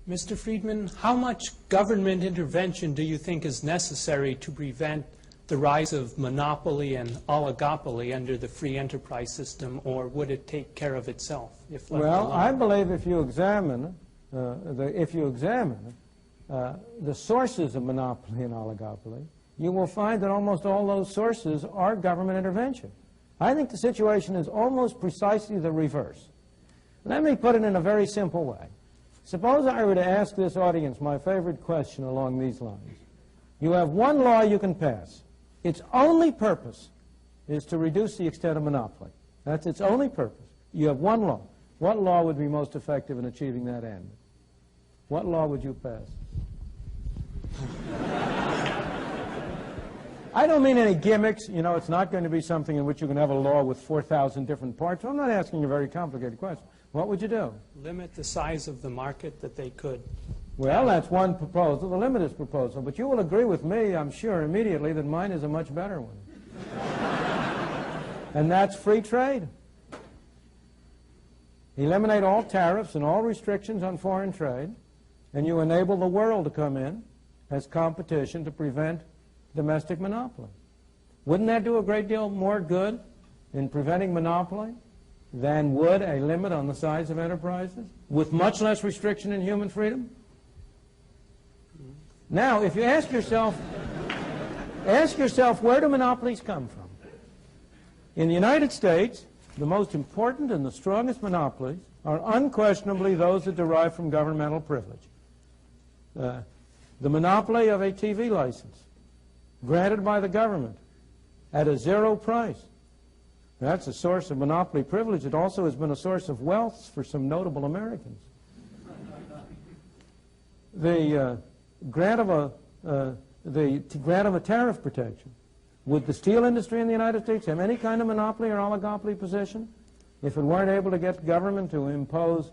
Mr. Friedman, how much government intervention do you think is necessary to prevent the rise of monopoly and oligopoly under the free enterprise system, or would it take care of itself if left alone? Well, I believe if you examine the sources of monopoly and oligopoly, you will find that almost all those sources are government intervention. I think the situation is almost precisely the reverse. Let me put it in a very simple way. Suppose I were to ask this audience my favorite question along these lines. You have one law you can pass. Its only purpose is to reduce the extent of monopoly. That's its only purpose. You have one law. What law would be most effective in achieving that end? What law would you pass? I don't mean any gimmicks. You know, it's not going to be something in which you can have a law with 4,000 different parts. I'm not asking a very complicated question. What would you do? Limit the size of the market that they could. Well, that's one proposal, the limit is proposal. But you will agree with me, I'm sure, immediately that mine is a much better one. And that's free trade. Eliminate all tariffs and all restrictions on foreign trade, and you enable the world to come in as competition to prevent domestic monopoly. Wouldn't that do a great deal more good in preventing monopoly than would a limit on the size of enterprises, with much less restriction in human freedom? Now, if you ask yourself, where do monopolies come from? In the United States, the most important and the strongest monopolies are unquestionably those that derive from governmental privilege. The monopoly of a TV license, granted by the government at a zero price. That's a source of monopoly privilege. It also has been a source of wealth for some notable Americans. The grant of a tariff protection. Would the steel industry in the United States have any kind of monopoly or oligopoly position if it weren't able to get government to impose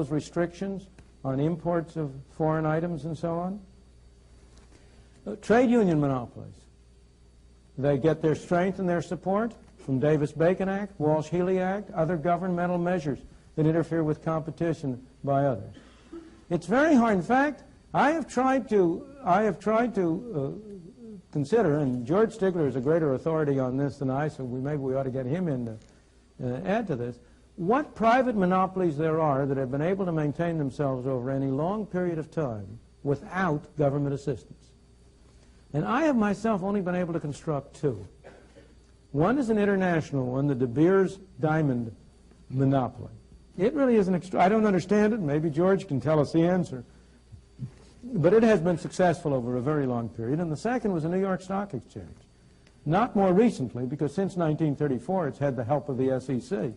restrictions on imports of foreign items and so on? Trade union monopolies. They get their strength and their support from Davis-Bacon Act, Walsh-Healy Act, other governmental measures that interfere with competition by others. It's very hard. In fact, I have tried to consider, and George Stigler is a greater authority on this than I, so maybe we ought to get him in to add to this, what private monopolies there are that have been able to maintain themselves over any long period of time without government assistance. And I have myself only been able to construct two. One is an international one, the De Beers Diamond monopoly. It really is I don't understand it. Maybe George can tell us the answer. But it has been successful over a very long period. And the second was the New York Stock Exchange. Not more recently, because since 1934 it's had the help of the SEC.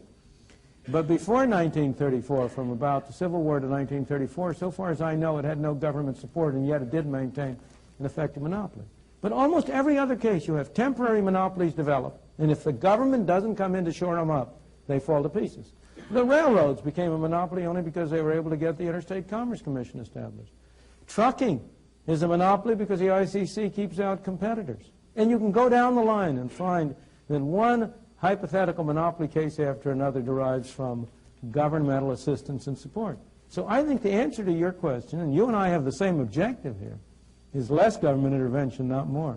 But before 1934, from about the Civil War to 1934, so far as I know, it had no government support, and yet it did maintain an effective monopoly. But almost every other case, you have temporary monopolies develop, and if the government doesn't come in to shore them up, they fall to pieces. The railroads became a monopoly only because they were able to get the Interstate Commerce Commission established. Trucking is a monopoly because the ICC keeps out competitors. And you can go down the line and find that one hypothetical monopoly case after another derives from governmental assistance and support. So I think the answer to your question, and you and I have the same objective here, is less government intervention, not more.